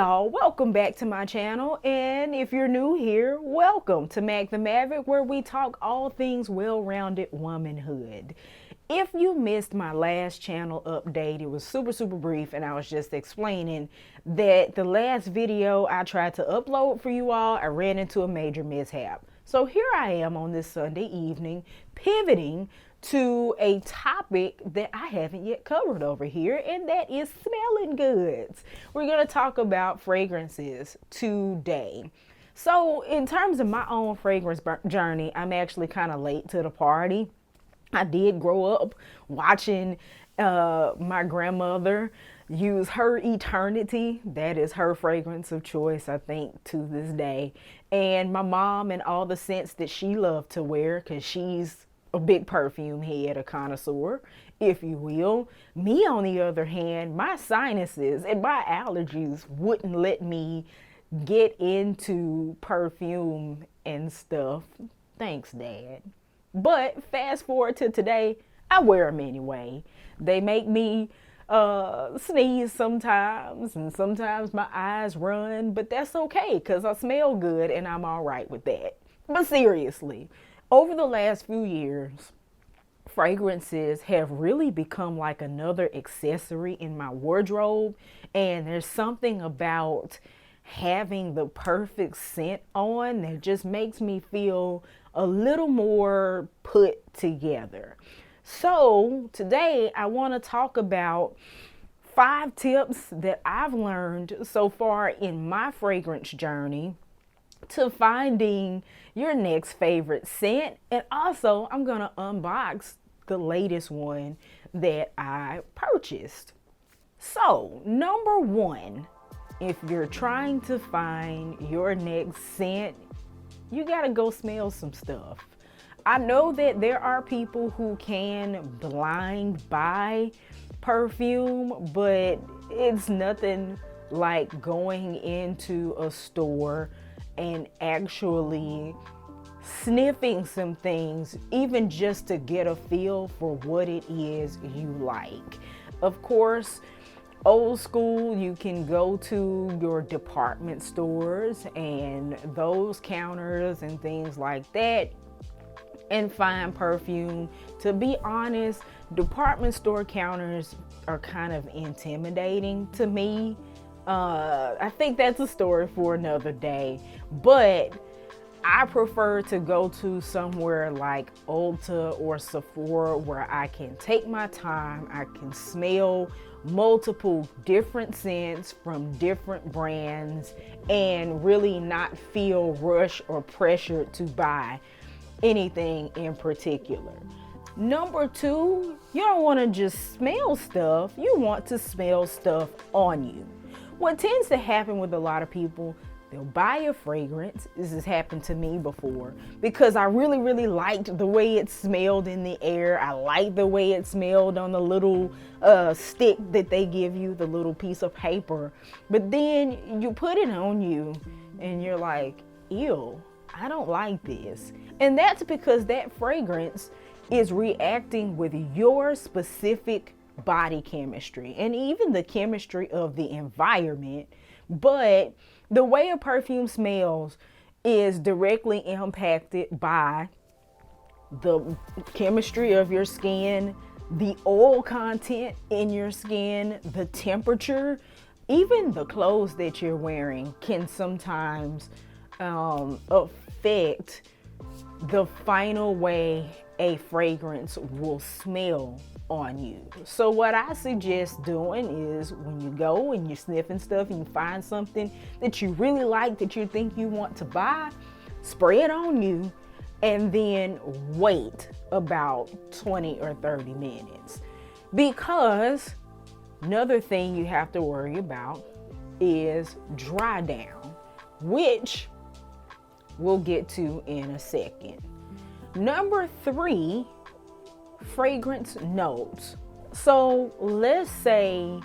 y'all, welcome back to my channel, and if you're new here, welcome to Mac the Maverick, where we talk all things well-rounded womanhood. If you missed my last channel update, it was super brief, and I was just explaining that the last video I tried to upload for you all, I ran into a major mishap. So here I am on this Sunday evening, pivoting to a topic that I haven't yet covered over here, and that is smelling goods. We're going to talk about fragrances today. So in terms of my own fragrance journey, I'm actually kind of late to the party. I did grow up watching my grandmother use her Eternity. That is her fragrance of choice, I think, to this day. And my mom and all the scents that she loved to wear, because she's a big perfume head, a connoisseur, if you will. Me, on the other hand, my sinuses and my allergies wouldn't let me get into perfume and stuff. Thanks, Dad. But fast forward to today, I wear them anyway. They make me sneeze sometimes, and sometimes my eyes run, but that's okay because I smell good and I'm all right with that. But seriously, over the last few years, fragrances have really become like another accessory in my wardrobe, and there's something about having the perfect scent on that just makes me feel a little more put together. So today I want to talk about 5 tips that I've learned so far in my fragrance journey to finding your next favorite scent. And also I'm going to unbox the latest one that I purchased. So number 1, if you're trying to find your next scent, you got to go smell some stuff. I know that there are people who can blind buy perfume, but it's nothing like going into a store and actually sniffing some things, even just to get a feel for what it is you like. Of course, old school, you can go to your department stores and those counters and things like that and find perfume. To be honest, department store counters are kind of intimidating to me. I think that's a story for another day, but I prefer to go to somewhere like Ulta or Sephora where I can take my time, I can smell multiple different scents from different brands and really not feel rushed or pressured to buy anything in particular. Number 2, you don't want to just smell stuff, you want to smell stuff on you. What tends to happen with a lot of people, they'll buy a fragrance. This has happened to me before because I really liked the way it smelled in the air. I liked the way it smelled on the little stick that they give you, the little piece of paper. But then you put it on you and you're like, ew, I don't like this. And that's because that fragrance is reacting with your specific body chemistry and even the chemistry of the environment. But the way a perfume smells is directly impacted by the chemistry of your skin, the oil content in your skin, the temperature, even the clothes that you're wearing can sometimes affect the final way a fragrance will smell on you. So what I suggest doing is when you go and you're sniffing stuff and you find something that you really like, that you think you want to buy, spray it on you and then wait about 20 or 30 minutes. Because another thing you have to worry about is dry down, which we'll get to in a second. Number 3, fragrance notes. So let's say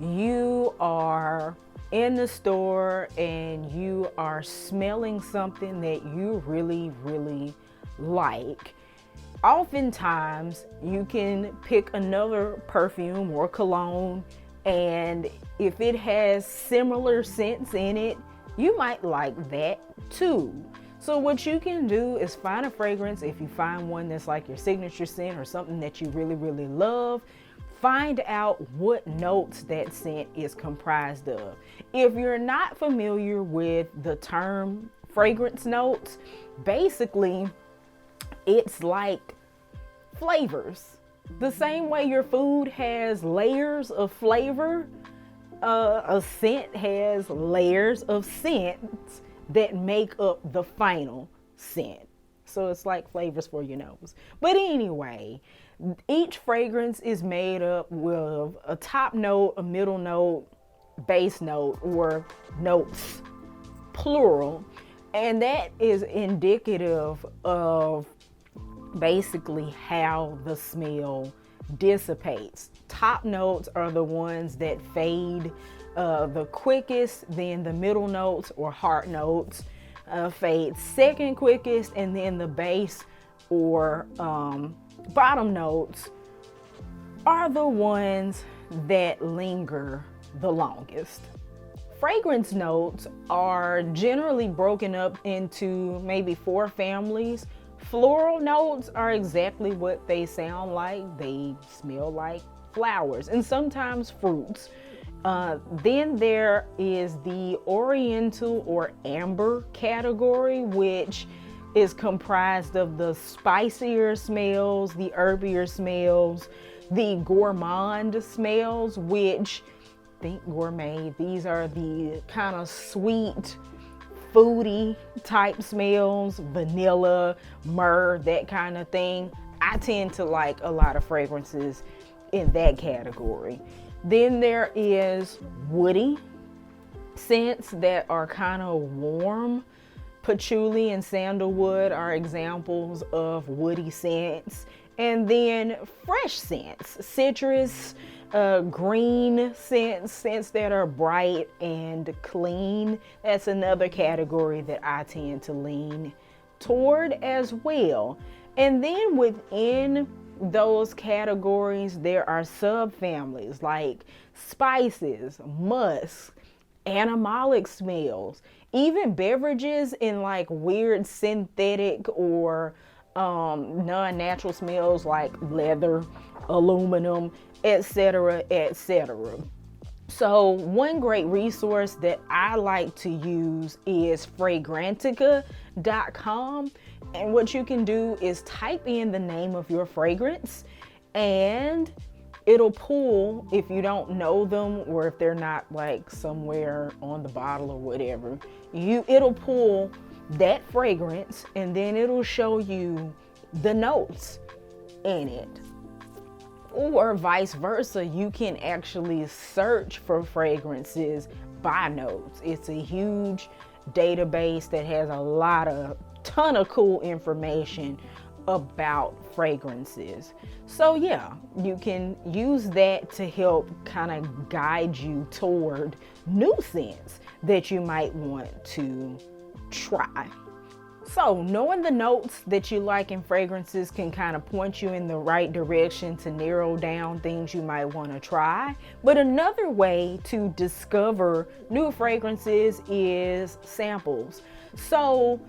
you are in the store and you are smelling something that you really like. Oftentimes you can pick another perfume or cologne And if it has similar scents in it, you might like that too. So what you can do is find a fragrance. If you find one that's like your signature scent or something that you really, really love, find out what notes that scent is comprised of. If you're not familiar with the term fragrance notes, basically it's like flavors. The same way your food has layers of flavor, a scent has layers of scents that make up the final scent. So it's like flavors for your nose. But anyway, each fragrance is made up with a top note, a middle note, base note, or notes, plural. And that is indicative of basically how the smell dissipates. Top notes are the ones that fade the quickest, then the middle notes or heart notes fade second quickest, and then the base or bottom notes are the ones that linger the longest. Fragrance notes are generally broken up into maybe 4 families. Floral notes are exactly what they sound like. They smell like flowers and sometimes fruits. Then there is the oriental or amber category, which is comprised of the spicier smells, the herbier smells, the gourmand smells, which think gourmet. These are the kind of sweet, foodie type smells, vanilla, myrrh, that kind of thing. I tend to like a lot of fragrances in that category. Then there is woody scents that are kind of warm. Patchouli and sandalwood are examples of woody scents. And then fresh scents, citrus, green scents that are bright and clean. That's another category that I tend to lean toward as well. And then within those categories, there are subfamilies like spices, musk, animalic smells, even beverages in like weird synthetic or non-natural smells like leather, aluminum, etc., etc. So one great resource that I like to use is fragrantica.com. And what you can do is type in the name of your fragrance and it'll pull, if you don't know them or if they're not like somewhere on the bottle or whatever, it'll pull that fragrance and then it'll show you the notes in it. Or vice versa, you can actually search for fragrances by notes. It's a huge database that has a ton of cool information about fragrances. So yeah, you can use that to help kind of guide you toward new scents that you might want to try. So knowing the notes that you like in fragrances can kind of point you in the right direction to narrow down things you might want to try. But another way to discover new fragrances is samples. So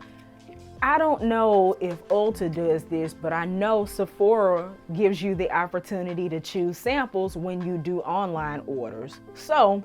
I don't know if Ulta does this, but I know Sephora gives you the opportunity to choose samples when you do online orders. So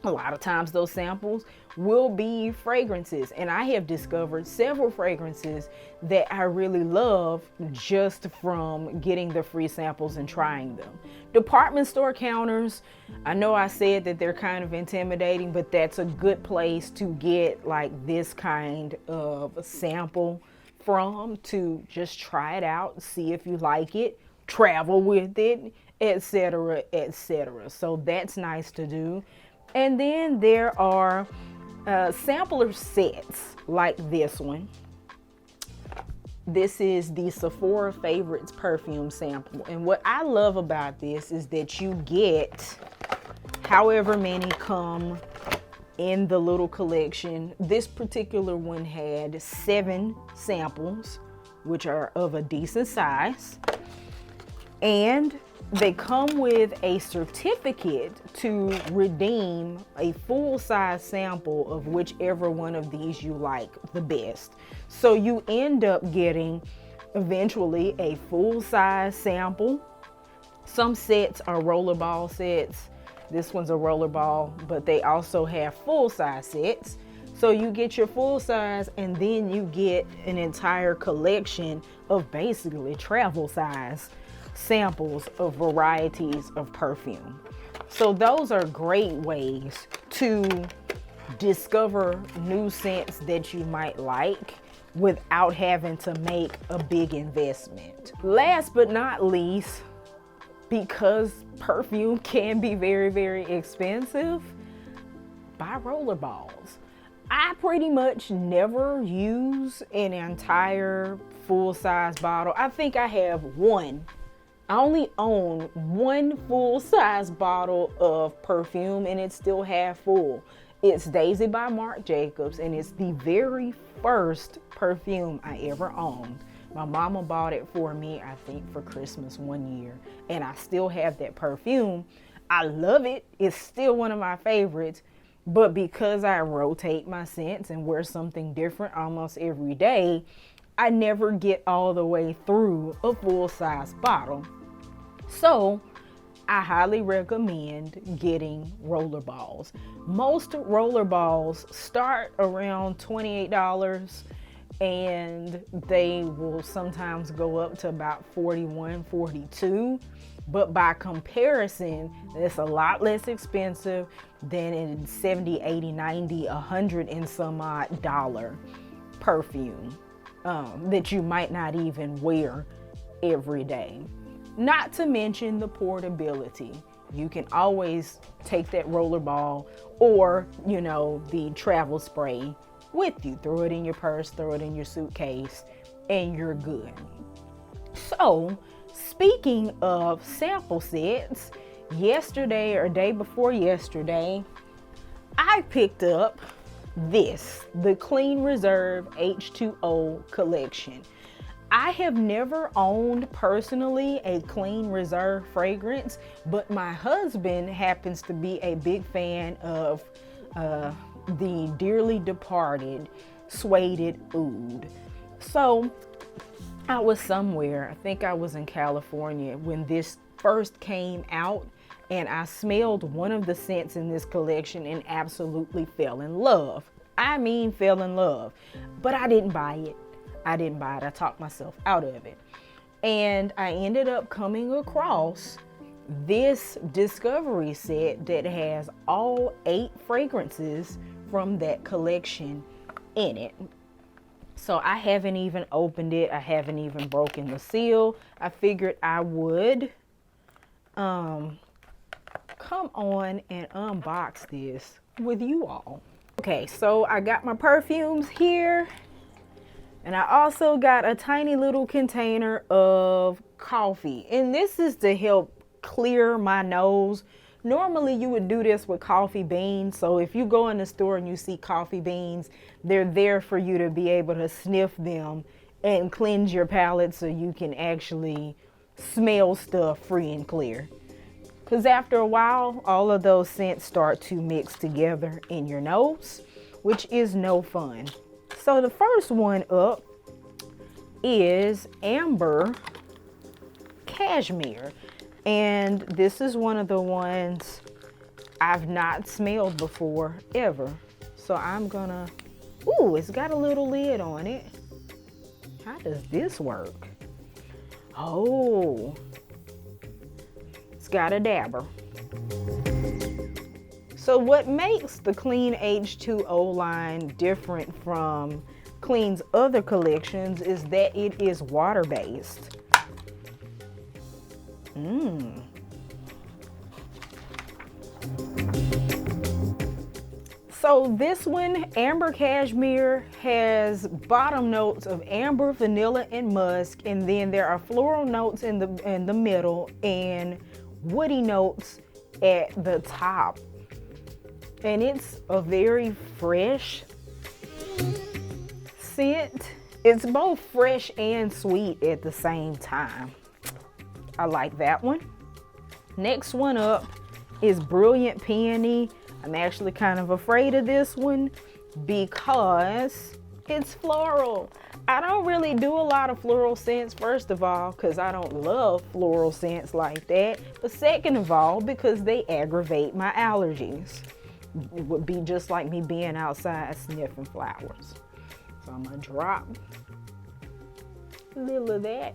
a lot of times those samples will be fragrances, and I have discovered several fragrances that I really love just from getting the free samples and trying them. Department store counters, I know I said that they're kind of intimidating, but that's a good place to get like this kind of sample from, to just try it out, see if you like it, travel with it, etc., etc. So that's nice to do. And then there are sampler sets like this one. This is the Sephora Favorites perfume sample. And what I love about this is that you get however many come in the little collection. This particular one had 7 samples, which are of a decent size. And They come with a certificate to redeem a full-size sample of whichever one of these you like the best. So you end up getting eventually a full-size sample. Some sets are rollerball sets. This one's a rollerball, but they also have full-size sets. So you get your full size, and then you get an entire collection of basically travel size samples of varieties of perfume. So those are great ways to discover new scents that you might like without having to make a big investment. Last but not least, because perfume can be very, very expensive, buy rollerballs. I pretty much never use an entire full-size bottle. I think I have one. I only own one full-size bottle of perfume, and it's still half full. It's Daisy by Marc Jacobs, and it's the very first perfume I ever owned. My mama bought it for me, I think, for Christmas one year, and I still have that perfume. I love it. It's still one of my favorites. But because I rotate my scents and wear something different almost every day, I never get all the way through a full-size bottle. So I highly recommend getting rollerballs. Most rollerballs start around $28, and they will sometimes go up to about $41, $42. But by comparison, it's a lot less expensive than in $70, $80, $90, $100 and some odd dollar perfume that you might not even wear every day. Not to mention the portability. You can always take that rollerball or, the travel spray with you. Throw it in your purse, throw it in your suitcase, and you're good. So, speaking of sample sets, yesterday or day before yesterday, I picked up the Clean Reserve H2Eau Collection. I have never owned personally a Clean Reserve fragrance, but my husband happens to be a big fan of the dearly departed Suede Oud. So I was somewhere, I think I was in California when this first came out, and I smelled one of the scents in this collection and absolutely fell in love. I mean, fell in love. But I didn't buy it. I talked myself out of it. And I ended up coming across this discovery set that has all 8 fragrances from that collection in it. So I haven't even opened it. I haven't even broken the seal. I figured I would come on and unbox this with you all. Okay, so I got my perfumes here, and I also got a tiny little container of coffee, and this is to help clear my nose. Normally you would do this with coffee beans, so if you go in the store and you see coffee beans, they're there for you to be able to sniff them and cleanse your palate so you can actually smell stuff free and clear. Because after a while, all of those scents start to mix together in your nose, which is no fun. So the first one up is Amber Cashmere. And this is one of the ones I've not smelled before, ever. So I'm gonna, ooh, it's got a little lid on it. How does this work? Oh, it's got a dabber. So what makes the Clean H2O line different from Clean's other collections is that it is water-based. So this one, Amber Cashmere, has bottom notes of amber, vanilla, and musk, and then there are floral notes in the middle and woody notes at the top. And it's a very fresh scent. It's both fresh and sweet at the same time. I like that one. Next one up is Brilliant Peony. I'm actually kind of afraid of this one because it's floral. I don't really do a lot of floral scents, first of all, because I don't love floral scents like that. But second of all, because they aggravate my allergies. It would be just like me being outside sniffing flowers. So I'm gonna drop a little of that.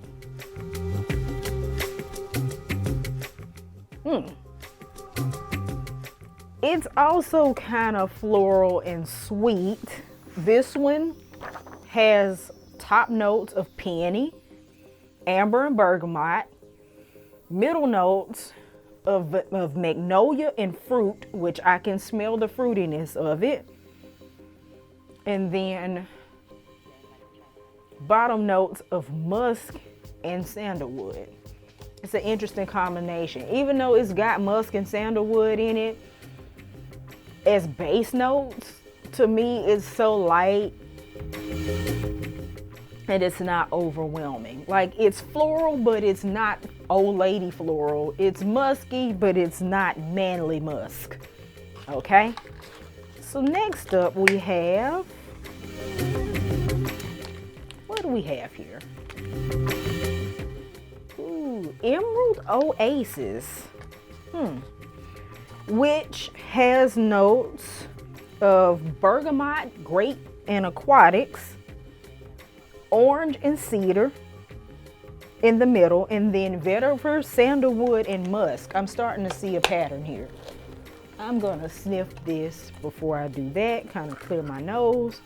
It's also kind of floral and sweet. This one has top notes of peony, amber and bergamot, middle notes of magnolia and fruit, which I can smell the fruitiness of it, and then bottom notes of musk and sandalwood. It's an interesting combination. Even though it's got musk and sandalwood in it, as base notes, to me it's so light and it's not overwhelming. Like, it's floral, but it's not old lady floral. It's musky, but it's not manly musk. Okay? So next up we have, what do we have here? Ooh, Emerald Oasis. Which has notes of bergamot, grape, and aquatics, orange and cedar in the middle, and then vetiver, sandalwood, and musk. I'm starting to see a pattern here. I'm gonna sniff this before I do that, kind of clear my nose.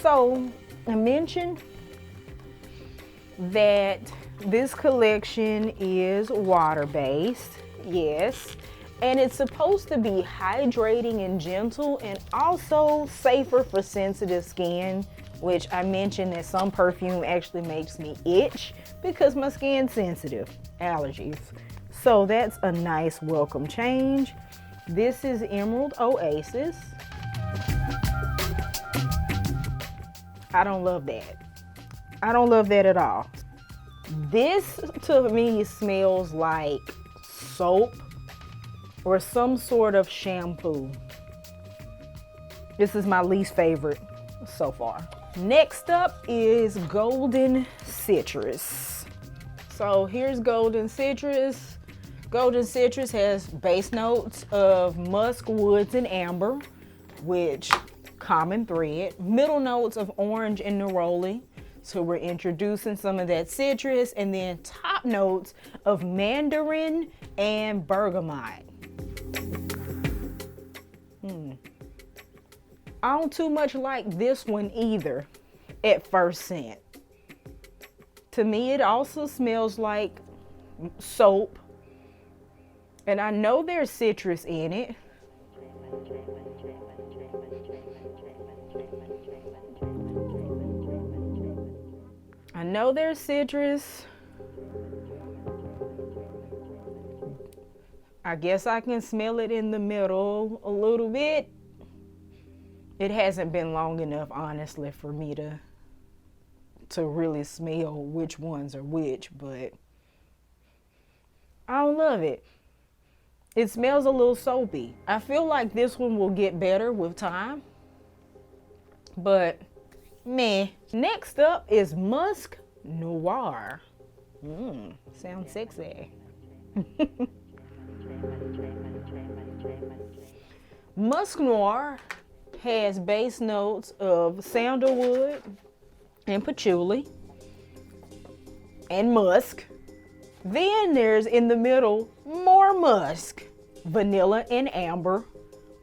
So I mentioned that this collection is water-based, yes, and it's supposed to be hydrating and gentle and also safer for sensitive skin, which I mentioned that some perfume actually makes me itch because my skin's sensitive, allergies. So that's a nice welcome change. This is Emerald Oasis. I don't love that. I don't love that at all. This to me smells like soap or some sort of shampoo. This is my least favorite so far. Next up is Golden Citrus. So here's Golden Citrus. Golden Citrus has base notes of musk, woods, and amber, which common thread. Middle notes of orange and neroli. So we're introducing some of that citrus, and then top notes of mandarin and bergamot. I don't too much like this one either at first scent. To me, it also smells like soap, and I know there's citrus in it. I know there's citrus. I guess I can smell it in the middle a little bit. It hasn't been long enough, honestly, for me to really smell which ones are which, but I don't love it. It smells a little soapy. I feel like this one will get better with time, but meh. Next up is Musk Noir. Sounds sexy. Musk Noir has base notes of sandalwood and patchouli and musk. Then there's in the middle more musk, vanilla and amber,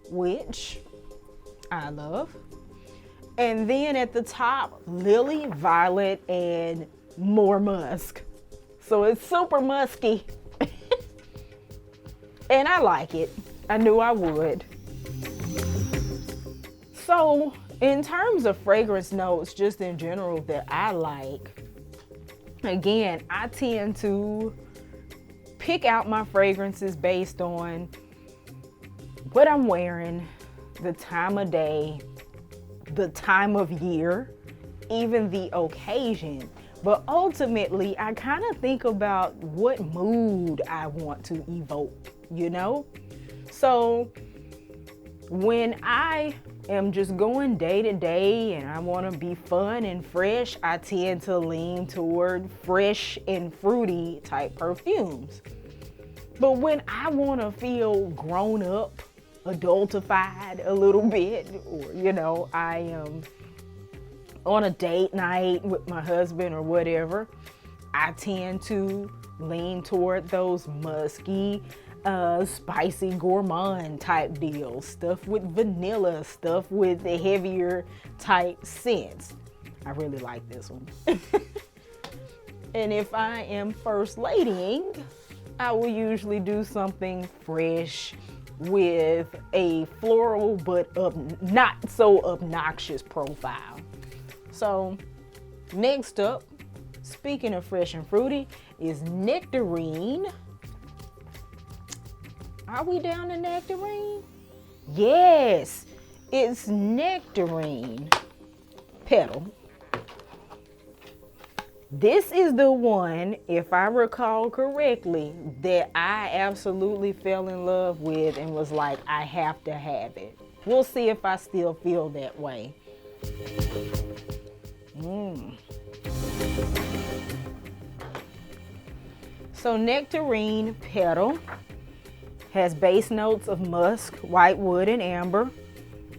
which I love. And then at the top, lily, violet, and more musk. So it's super musky. And I like it. I knew I would. So in terms of fragrance notes, just in general that I like, again, I tend to pick out my fragrances based on what I'm wearing, the time of day, the time of year, even the occasion. But ultimately, I kind of think about what mood I want to evoke, you know? So when I am just going day to day and I want to be fun and fresh, I tend to lean toward fresh and fruity type perfumes. But when I want to feel grown up, adultified a little bit, or, you know, I am on a date night with my husband or whatever, I tend to lean toward those musky, spicy gourmand type deals, stuff with vanilla, stuff with the heavier type scents. I really like this one. And if I am first ladying, I will usually do something fresh with a floral but not so obnoxious profile. So next up, speaking of fresh and fruity, is Nectarine. Are we down to Nectarine? Yes, it's Nectarine Petal. This is the one, if I recall correctly, that I absolutely fell in love with and was like, I have to have it. We'll see if I still feel that way. So Nectarine Petal has base notes of musk, whitewood, and amber,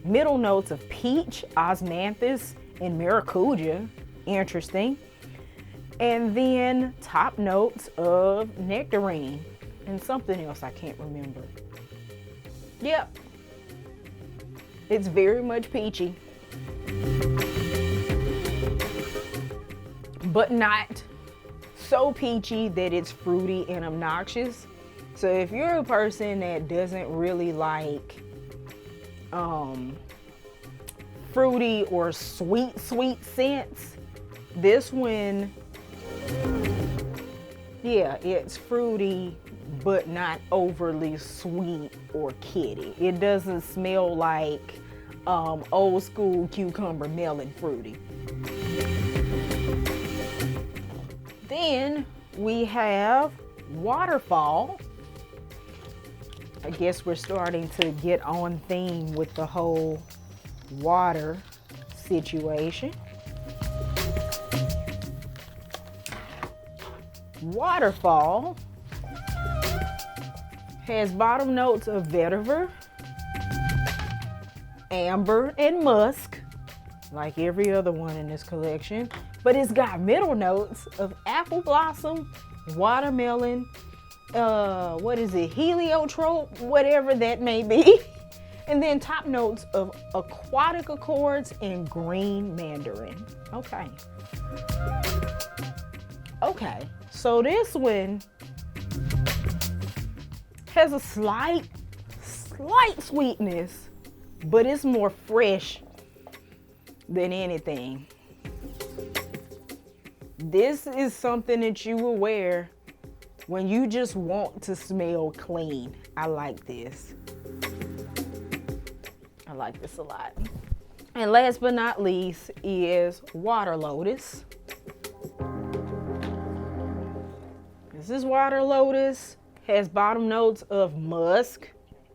middle notes of peach, osmanthus, and maracuja. Interesting. And then top notes of nectarine and something else I can't remember. Yep. It's very much peachy, but not so peachy that it's fruity and obnoxious. So if you're a person that doesn't really like fruity or sweet scents, this one, yeah, it's fruity but not overly sweet or kiddie. It doesn't smell like old school cucumber melon fruity. Then we have Waterfall. I guess we're starting to get on theme with the whole water situation. Waterfall has bottom notes of vetiver, amber, and musk, like every other one in this collection, but it's got middle notes of apple blossom, watermelon, heliotrope, whatever that may be, and then top notes of aquatic accords and green mandarin. Okay, so this one has a slight sweetness, but it's more fresh than anything. This is something that you will wear when you just want to smell clean. I like this. I like this a lot. And last but not least is Water Lotus. This is Water Lotus. Has bottom notes of musk,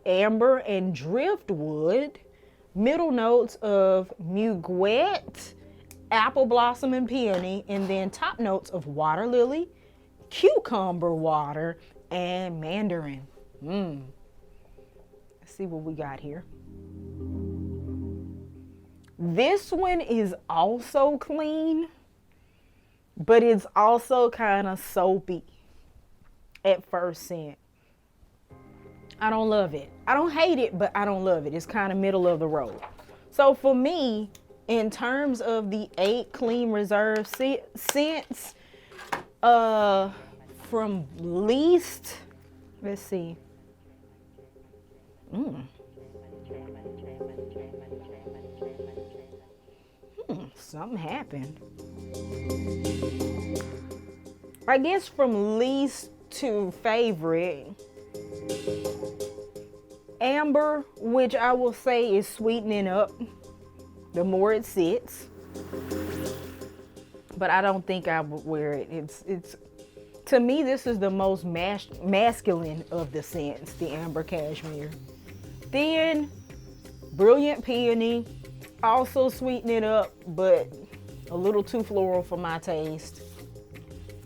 amber, and driftwood. Middle notes of muguet, apple blossom, and peony. And then top notes of water lily, cucumber water, and mandarin. Let's see what we got here. This one is also clean, but it's also kind of soapy at first scent. I don't love it. I don't hate it, but I don't love it. It's kind of middle of the road. So for me, in terms of the 8 Clean Reserve scents, from least, let's see. Something happened. I guess from least to favorite, amber, which I will say is sweetening up the more it sits. but I don't think I would wear it. It's to me, this is the most masculine of the scents, the amber cashmere. Then Brilliant Peony, also sweeten it up, but a little too floral for my taste.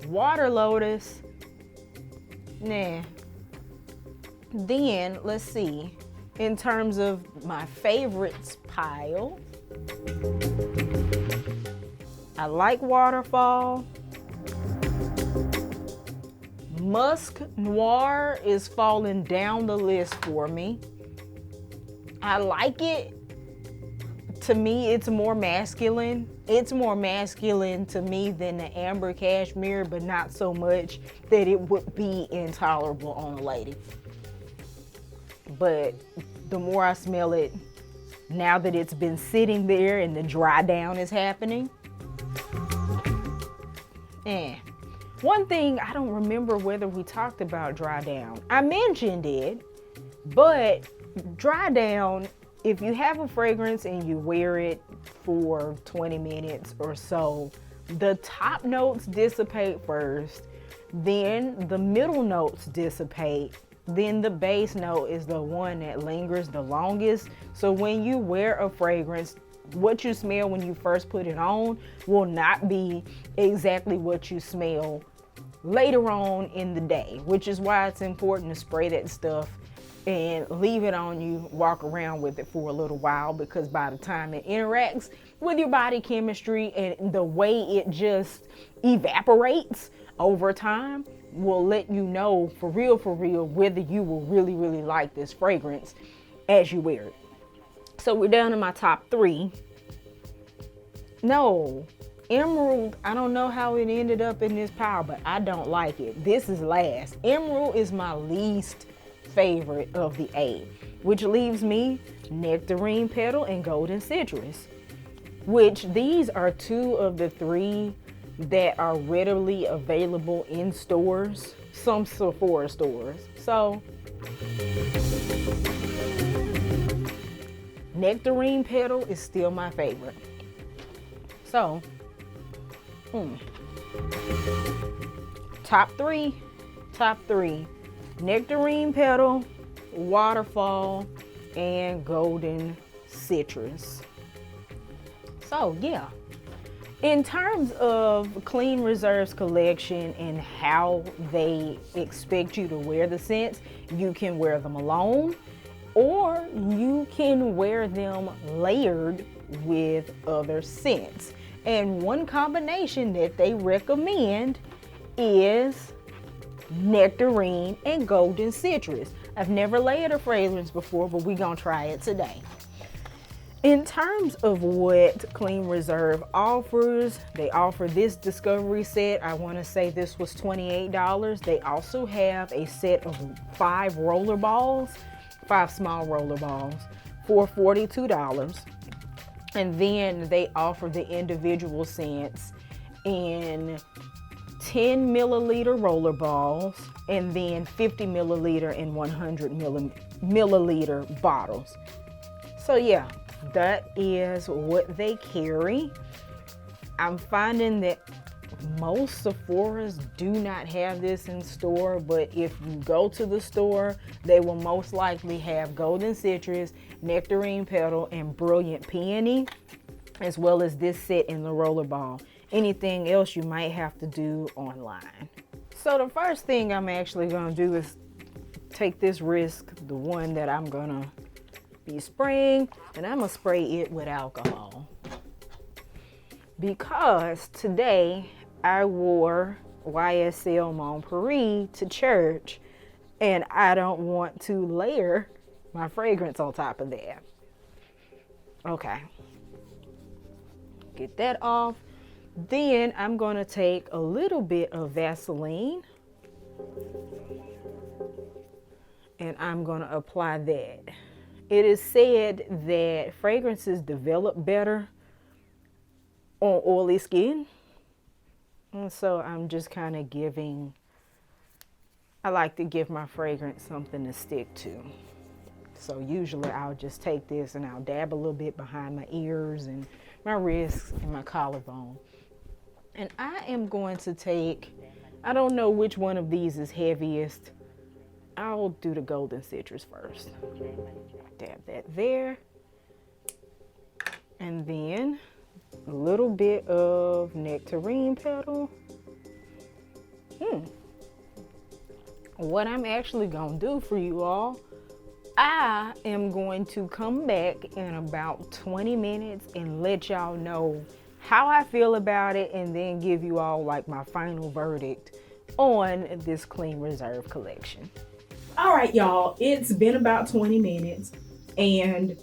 Water Lotus, nah. Then let's see, in terms of my favorites pile, I like Waterfall. Musk Noir is falling down the list for me. I like it. To me, it's more masculine. It's more masculine to me than the amber cashmere, but not so much that it would be intolerable on a lady. But the more I smell it, now that it's been sitting there and the dry down is happening, one thing, I don't remember whether we talked about dry down. I mentioned it, but dry down, if you have a fragrance and you wear it for 20 minutes or so, the top notes dissipate first, then the middle notes dissipate, then the base note is the one that lingers the longest. So when you wear a fragrance, what you smell when you first put it on will not be exactly what you smell later on in the day, which is why it's important to spray that stuff and leave it on you, walk around with it for a little while, because by the time it interacts with your body chemistry and the way it just evaporates over time will let you know for real whether you will really like this fragrance as you wear it. So we're down to my top 3. No, Emerald, I don't know how it ended up in this pile, but I don't like it. This is last. Emerald is my least favorite of the 8, which leaves me Nectarine Petal and Golden Citrus, which these are 2 of the 3 that are readily available in stores, some Sephora stores. So Nectarine Petal is still my favorite. So top three, Nectarine Petal, Waterfall, and Golden Citrus. So yeah, in terms of Clean Reserve's collection and how they expect you to wear the scents, you can wear them alone, or you can wear them layered with other scents. And one combination that they recommend is Nectarine and Golden Citrus. I've never layered a fragrance before, but we're gonna try it today. In terms of what Clean Reserve offers, they offer this discovery set. I want to say this was $28. They also have a set of 5 roller balls, 5 small roller balls for $42. And then they offer the individual scents in 10 milliliter roller balls, and then 50 milliliter and 100 milliliter bottles. So yeah, that is what they carry. I'm finding that most Sephoras do not have this in store, but if you go to the store, they will most likely have Golden Citrus, Nectarine Petal, and Brilliant Peony, as well as this set in the roller ball. Anything else you might have to do online. So the first thing I'm actually gonna do is take this risk, the one that I'm gonna be spraying, and I'm gonna spray it with alcohol. Because today I wore YSL Mon Paris to church, and I don't want to layer my fragrance on top of that. Okay, get that off. Then I'm gonna take a little bit of Vaseline and I'm gonna apply that. It is said that fragrances develop better on oily skin. And so I'm just kind of I like to give my fragrance something to stick to. So usually I'll just take this and I'll dab a little bit behind my ears and my wrists and my collarbone. And I am going to take, I don't know which one of these is heaviest. I'll do the golden citrus first. Dab that there. And then a little bit of nectarine petal. What I'm actually gonna do for you all, I am going to come back in about 20 minutes and let y'all know how I feel about it, and then give you all like my final verdict on this Clean Reserve collection. All right, y'all, it's been about 20 minutes, and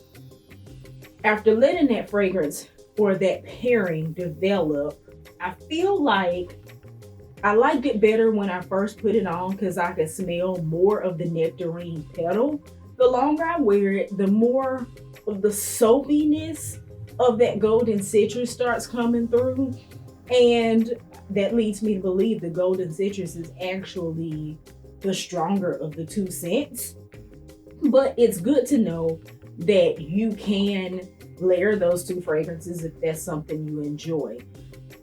after letting that fragrance or that pairing develop, I feel like I liked it better when I first put it on because I could smell more of the nectarine petal. The longer I wear it, the more of the soapiness of that golden citrus starts coming through. And that leads me to believe the golden citrus is actually the stronger of the two scents. But it's good to know that you can layer those two fragrances if that's something you enjoy.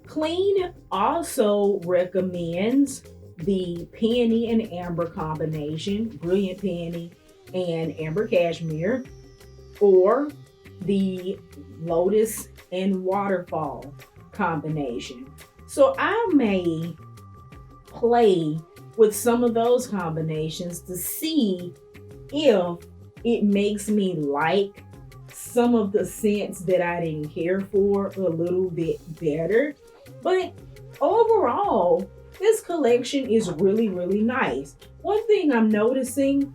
Clean also recommends the peony and amber combination, brilliant peony and amber cashmere, or the lotus and waterfall combination. So I may play with some of those combinations to see if it makes me like some of the scents that I didn't care for a little bit better. But overall, this collection is really, really nice. One thing I'm noticing,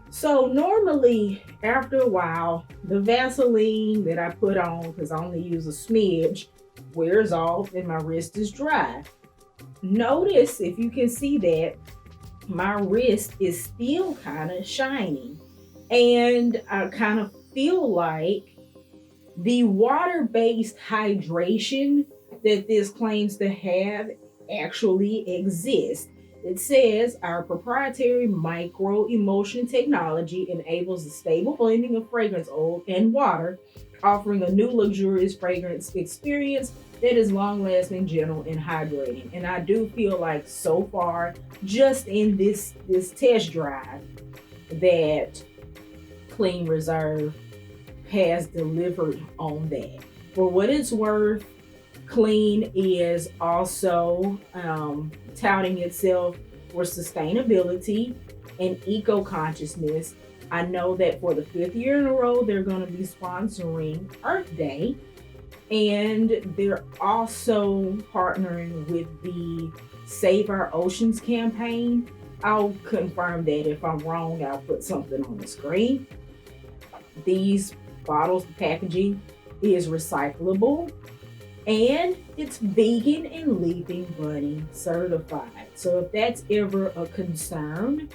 so normally after a while, the Vaseline that I put on, because I only use a smidge, wears off and my wrist is dry. Notice, if you can see that, my wrist is still kind of shiny. And I kind of feel like the water-based hydration that this claims to have actually exists. It says our proprietary micro emulsion technology enables the stable blending of fragrance oil and water, offering a new luxurious fragrance experience that is long-lasting, gentle, and hydrating. And I do feel like so far, just in this test drive, that Clean Reserve has delivered on that. For what it's worth, Clean is also touting itself for sustainability and eco-consciousness. I know that for the 5th year in a row, they're going to be sponsoring Earth Day, and they're also partnering with the Save Our Oceans campaign. I'll confirm that. If I'm wrong, I'll put something on the screen. These bottles, the packaging is recyclable, and it's vegan and Leaping Bunny certified. So if that's ever a concern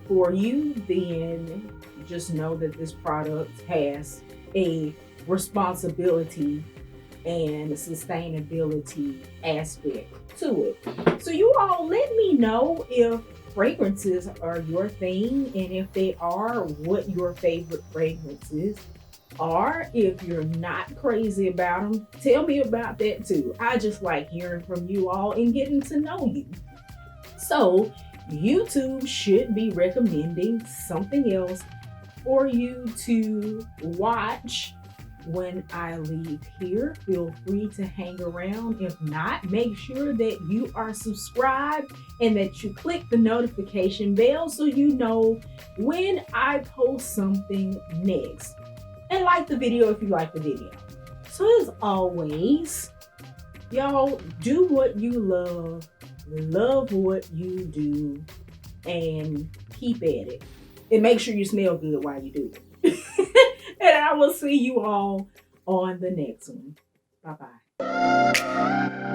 for you, then just know that this product has a responsibility and a sustainability aspect to it. So you all let me know if fragrances are your thing, and if they are, what your favorite fragrances are. If you're not crazy about them, tell me about that too. I just like hearing from you all and getting to know you. So YouTube should be recommending something else for you to watch when I leave here. Feel free to hang around. If not, make sure that you are subscribed and that you click the notification bell so you know when I post something next. And like the video if you like the video. So as always, y'all, do what you love what you do, and keep at it. And make sure you smell good while you do it. And I will see you all on the next one. Bye-bye.